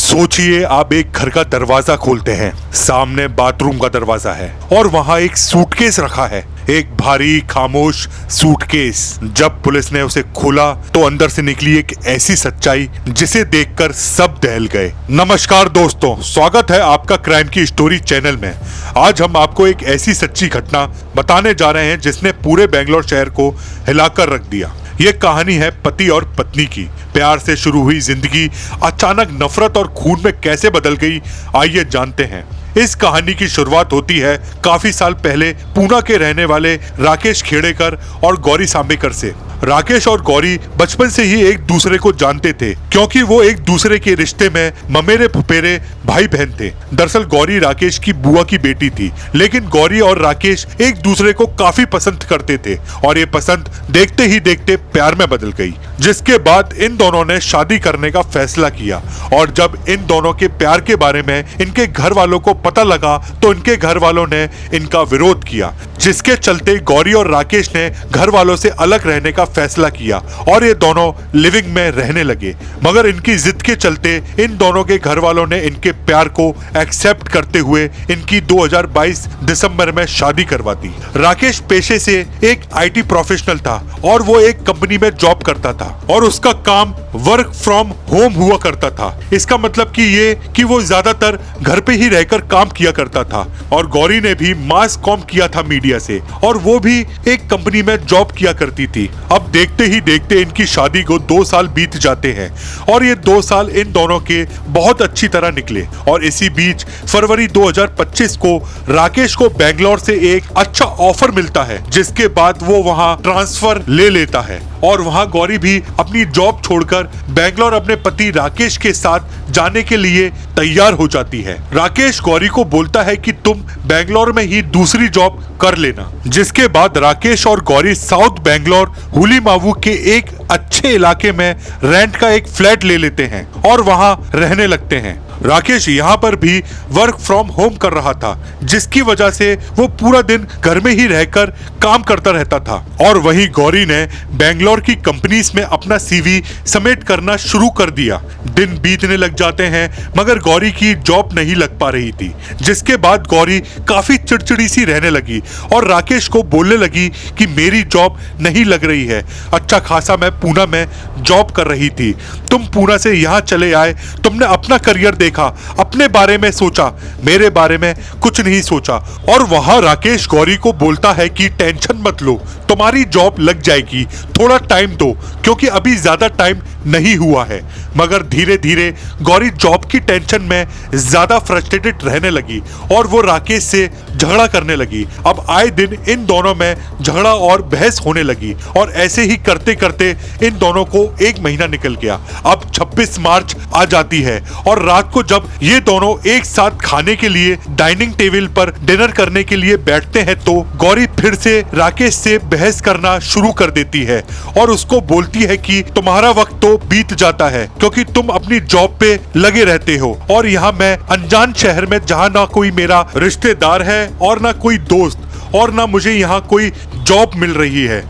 सोचिए आप एक घर का दरवाजा खोलते हैं, सामने बाथरूम का दरवाजा है और वहाँ एक सूटकेस रखा है, एक भारी खामोश सूटकेस। जब पुलिस ने उसे खोला तो अंदर से निकली एक ऐसी सच्चाई जिसे देखकर सब दहल गए। नमस्कार दोस्तों, स्वागत है आपका क्राइम की स्टोरी चैनल में। आज हम आपको एक ऐसी सच्ची घटना बताने जा रहे हैं जिसने पूरे बेंगलोर शहर को हिलाकर रख दिया। ये कहानी है पति और पत्नी की। प्यार से शुरू हुई जिंदगी अचानक नफरत और खून में कैसे बदल गई, आइए जानते हैं। इस कहानी की शुरुआत होती है काफी साल पहले पूना के रहने वाले राकेश खेड़ेकर और गौरी सांबेकर से। राकेश और गौरी बचपन से ही एक दूसरे को जानते थे क्योंकि वो एक दूसरे के रिश्ते में ममेरे फुफेरे भाई बहन थे। दरअसल गौरी राकेश की बुआ की बेटी थी, लेकिन गौरी और राकेश एक दूसरे को काफी पसंद करते थे और ये पसंद देखते ही देखते प्यार में बदल गई, जिसके बाद इन दोनों ने शादी करने का फैसला किया। और जब इन दोनों के प्यार के बारे में इनके घर वालों को पता लगा तो इनके घर वालों ने इनका विरोध किया, जिसके चलते गौरी और राकेश ने घर वालों से अलग रहने का फैसला किया और ये दोनों लिविंग में रहने लगे। मगर इनकी जिद के चलते इन दोनों के घर वालों ने इनके प्यार को एक्सेप्ट करते हुए इनकी 2022 दिसंबर में शादी करवा दी। राकेश पेशे से एक आईटी प्रोफेशनल था और वो एक कंपनी में जॉब करता था और उसका काम वर्क फ्रॉम होम हुआ करता था। इसका मतलब कि वो ज्यादातर घर पे ही रहकर काम किया करता था। और गौरी ने भी मास कॉम किया था मीडिया से और वो भी एक कंपनी में जॉब किया करती थी। अब देखते ही देखते इनकी शादी को 2 साल बीत जाते हैं और ये 2 साल इन दोनों के बहुत अच्छी तरह निकले। और इसी बीच फरवरी 2025 को राकेश को बेंगलोर से एक अच्छा ऑफर मिलता है, जिसके बाद वो वहाँ ट्रांसफर ले लेता है और वहाँ गौरी भी अपनी जॉब छोड़कर बेंगलोर अपने पति राकेश के साथ जाने के लिए तैयार हो जाती है। राकेश गौरी को बोलता है कि तुम बेंगलोर में ही दूसरी जॉब कर लेना, जिसके बाद राकेश और गौरी साउथ बेंगलोर हुलीमावू के एक अच्छे इलाके में रेंट का एक फ्लैट ले लेते हैं और वहां रहने लगते हैं। राकेश यहाँ पर भी वर्क फ्रॉम होम कर रहा था, जिसकी वजह से वो पूरा दिन घर में ही रहकर काम करता रहता था। और वहीं गौरी ने बेंगलोर की कंपनीज में अपना सीवी सबमिट करना शुरू कर दिया। दिन बीतने लग जाते हैं मगर गौरी की जॉब नहीं लग पा रही थी, जिसके बाद गौरी काफी चिड़चिड़ी सी रहने लगी और राकेश को बोलने लगी कि मेरी जॉब नहीं लग रही है। अच्छा खासा मैं पूना में जॉब कर रही थी, तुम पूना से यहाँ चले आए, तुमने अपना करियर देखा, अपने बारे में सोचा, मेरे बारे में कुछ नहीं सोचा। और वहां राकेश गौरी को बोलता है कि टेंशन मत लो, तुम्हारी जॉब लग जाएगी, थोड़ा टाइम दो, क्योंकि अभी ज्यादा टाइम नहीं हुआ है। मगर धीरे धीरे गौरी जॉब की टेंशन में ज्यादा फ्रस्ट्रेटेड रहने लगी और वो राकेश से झगड़ा करने लगी। अब आए दिन इन दोनों में झगड़ा और बहस होने लगी और ऐसे ही करते करते इन दोनों को 1 महीना निकल गया। अब 26 मार्च आ जाती है और रात को जब ये दोनों एक साथ खाने के लिए डाइनिंग टेबल पर डिनर करने के लिए बैठते हैं तो गौरी फिर से राकेश से बहस करना शुरू कर देती है और उसको बोलती है कि तुम्हारा वक्त तो बीत जाता है क्योंकि तुम अपनी जॉब पे लगे रहते हो और यहाँ मैं अनजान शहर में जहाँ ना कोई मेरा रिश्तेदार है और ना कोई दोस्त और ना मुझे यहाँ कोई जॉब मिल रही है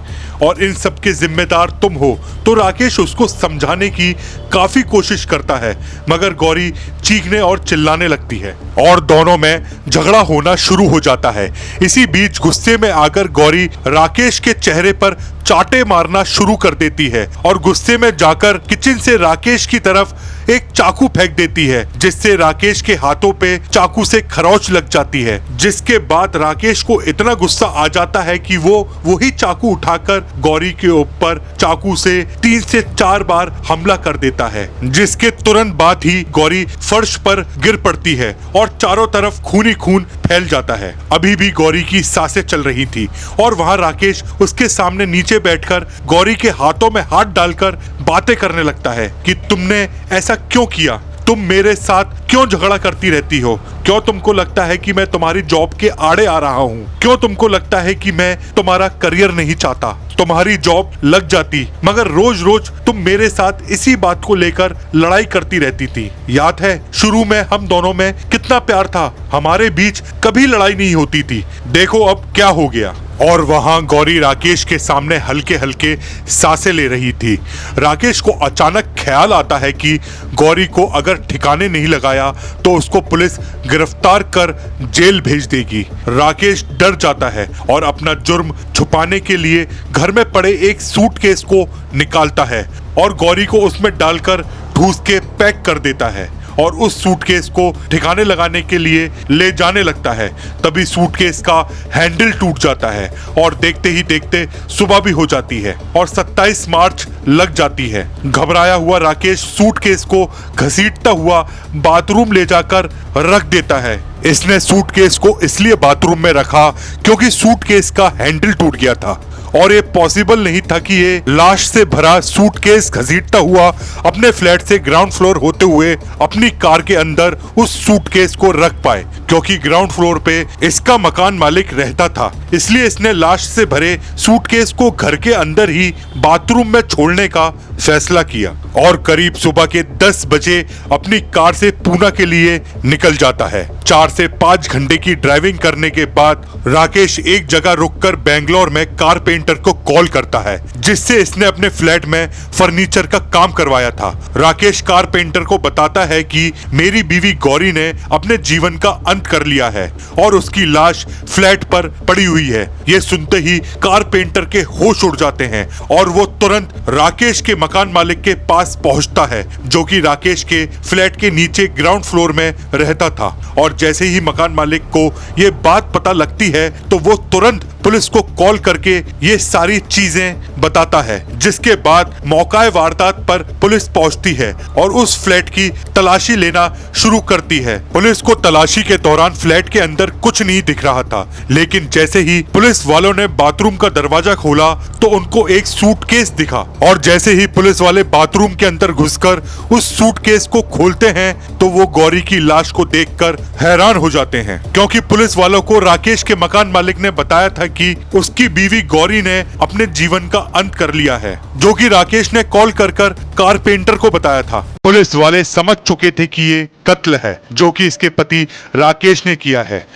और इन सब के जिम्मेदार तुम हो। तो राकेश उसको समझाने की काफी कोशिश करता है मगर गौरी चीखने और चिल्लाने लगती है और दोनों में झगड़ा होना शुरू हो जाता है। इसी बीच गुस्से में आकर गौरी राकेश के चेहरे पर चाटे मारना शुरू कर देती है और गुस्से में जाकर किचन से राकेश की तरफ एक चाकू फेंक देती है, जिससे राकेश के हाथों पे चाकू से खरोंच लग जाती है। जिसके बाद राकेश को इतना गुस्सा आ जाता है कि वो वही चाकू उठाकर गौरी के ऊपर चाकू से 3 से 4 बार हमला कर देता है, जिसके तुरंत बाद ही गौरी फर्श पर गिर पड़ती है और चारों तरफ खून ही खून फैल जाता है। अभी भी गौरी की सांसें चल रही थी और वहाँ राकेश उसके सामने नीचे बैठकर गौरी के हाथों में हाथ डालकर बातें करने लगता है कि तुमने ऐसा क्यों किया, तुम मेरे साथ क्यों झगड़ा करती रहती हो, क्यों तुमको लगता है कि मैं तुम्हारी जॉब के आड़े आ रहा हूँ, क्यों तुमको लगता है कि मैं तुम्हारा करियर नहीं चाहता, तुम्हारी जॉब लग जाती मगर रोज रोज तुम मेरे साथ इसी बात को लेकर लड़ाई करती रहती थी। याद है शुरू में हम दोनों में कितना प्यार था, हमारे बीच कभी लड़ाई नहीं होती थी, देखो अब क्या हो गया। और वहां गौरी राकेश के सामने हल्के हल्के सांसें ले रही थी। राकेश को अचानक ख्याल आता है कि गौरी को अगर ठिकाने नहीं लगाया तो उसको पुलिस गिरफ्तार कर जेल भेज देगी। राकेश डर जाता है और अपना जुर्म छुपाने के लिए घर में पड़े एक सूटकेस को निकालता है और गौरी को उसमें डालकर ठूस के पैक कर देता है और उस सूटकेस को ठिकाने लगाने के लिए ले जाने लगता है। तभी सूटकेस का हैंडल टूट जाता है और देखते ही देखते सुबह भी हो जाती है और 27 मार्च लग जाती है। घबराया हुआ राकेश सूटकेस को घसीटता हुआ बाथरूम ले जाकर रख देता है। इसने सूटकेस को इसलिए बाथरूम में रखा क्योंकि सूटकेस का हैंडल टूट गया था और ये पॉसिबल नहीं था कि ये लाश से भरा सूटकेस घसीटता हुआ अपने फ्लैट से ग्राउंड फ्लोर होते हुए अपनी कार के अंदर उस सूटकेस को रख पाए, क्योंकि ग्राउंड फ्लोर पे इसका मकान मालिक रहता था। इसलिए इसने लाश से भरे सूटकेस को घर के अंदर ही बाथरूम में छोड़ने का फैसला किया और करीब सुबह के 10 बजे अपनी कार से पूना के लिए निकल जाता है। 4 से 5 घंटे की ड्राइविंग करने के बाद राकेश एक जगह रुककर बेंगलोर में कारपेंटर को कॉल करता है, जिससे इसने अपने फ्लैट में फर्नीचर का काम करवाया था। राकेश कारपेंटर को बताता है कि मेरी बीवी गौरी ने अपने जीवन का अंत कर लिया है और उसकी लाश फ्लैट पर पड़ी हुई है। ये सुनते ही कारपेंटर के होश उड़ जाते हैं और वो तुरंत राकेश के मकान मालिक के पास पहुंचता है, जो कि राकेश के फ्लैट के नीचे ग्राउंड फ्लोर में रहता था। और जैसे ही मकान मालिक को ये बात पता लगती है तो वो तुरंत पुलिस को कॉल करके ये सारी चीजें बताता है, जिसके बाद मौकाए वारदात पर पुलिस पहुंचती है और उस फ्लैट की तलाशी लेना शुरू करती है। पुलिस को तलाशी के दौरान फ्लैट के अंदर कुछ नहीं दिख रहा था, लेकिन जैसे ही पुलिस वालों ने बाथरूम का दरवाजा खोला तो उनको एक सूटकेस दिखा और जैसे ही पुलिस वाले बाथरूम के अंदर घुसकर उस सूटकेस को खोलते हैं तो वो गौरी की लाश को देखकर हैरान हो जाते हैं, क्योंकि पुलिस वालों को राकेश के मकान मालिक ने बताया था कि उसकी बीवी गौरी ने अपने जीवन का अंत कर लिया है, जो कि राकेश ने कॉल कर कारपेंटर को बताया था। पुलिस वाले समझ चुके थे कि ये कत्ल है, जो कि इसके पति राकेश ने किया है।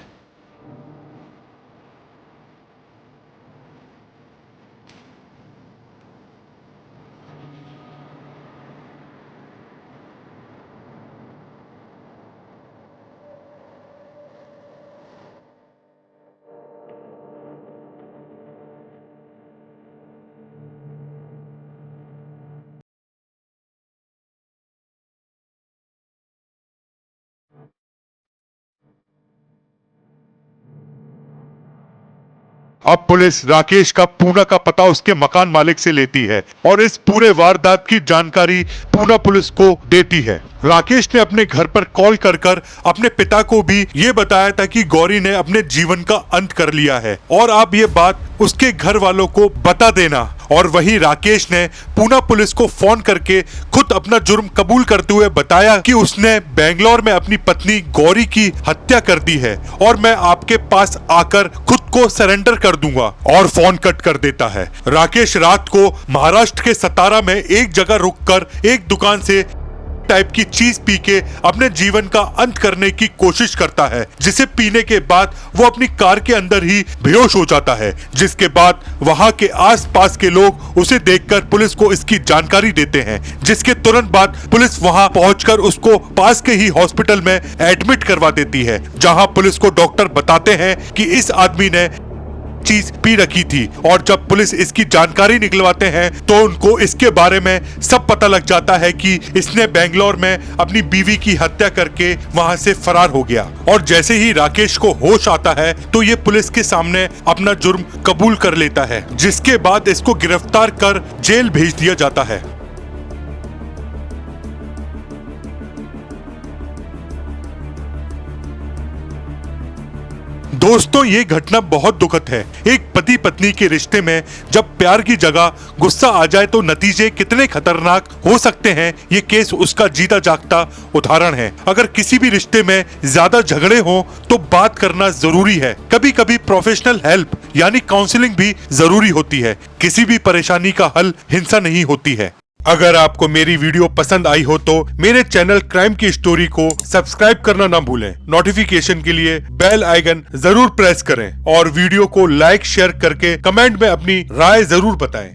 अब पुलिस राकेश का पूना का पता उसके मकान मालिक से लेती है और इस पूरे वारदात की जानकारी पूना पुलिस को देती है। राकेश ने अपने घर पर कॉल कर अपने पिता को भी ये बताया था कि गौरी ने अपने जीवन का अंत कर लिया है और आप ये बात उसके घर वालों को बता देना। और वही राकेश ने पूना पुलिस को फोन करके खुद अपना जुर्म कबूल करते हुए बताया कि उसने बेंगलोर में अपनी पत्नी गौरी की हत्या कर दी है और मैं आपके पास आकर खुद को सरेंडर कर दूंगा, और फोन कट कर देता है। राकेश रात को महाराष्ट्र के सतारा में एक जगह रुककर एक दुकान से टाइप की चीज पी के अपने जीवन का अंत करने की कोशिश करता है, जिसे पीने के बाद वो अपनी कार के अंदर ही बेहोश हो जाता है, जिसके बाद वहां के आसपास के लोग उसे देखकर पुलिस को इसकी जानकारी देते हैं, जिसके तुरंत बाद पुलिस वहां पहुंचकर उसको पास के ही हॉस्पिटल में एडमिट करवा देती है, जहां पुलिस को डॉक्टर बताते हैं कि इस आदमी ने चीज पी रखी थी। और जब पुलिस इसकी जानकारी निकलवाते हैं तो उनको इसके बारे में सब पता लग जाता है कि इसने बेंगलोर में अपनी बीवी की हत्या करके वहां से फरार हो गया। और जैसे ही राकेश को होश आता है तो ये पुलिस के सामने अपना जुर्म कबूल कर लेता है, जिसके बाद इसको गिरफ्तार कर जेल भेज दिया जाता है। दोस्तों, ये घटना बहुत दुखद है। एक पति पत्नी के रिश्ते में जब प्यार की जगह गुस्सा आ जाए तो नतीजे कितने खतरनाक हो सकते हैं, ये केस उसका जीता जागता उदाहरण है। अगर किसी भी रिश्ते में ज्यादा झगड़े हो तो बात करना जरूरी है। कभी कभी प्रोफेशनल हेल्प यानी काउंसलिंग भी जरूरी होती है। किसी भी परेशानी का हल हिंसा नहीं होती है। अगर आपको मेरी वीडियो पसंद आई हो तो मेरे चैनल क्राइम की स्टोरी को सब्सक्राइब करना ना भूलें। नोटिफिकेशन के लिए बेल आइकन जरूर प्रेस करें और वीडियो को लाइक शेयर करके कमेंट में अपनी राय जरूर बताएं।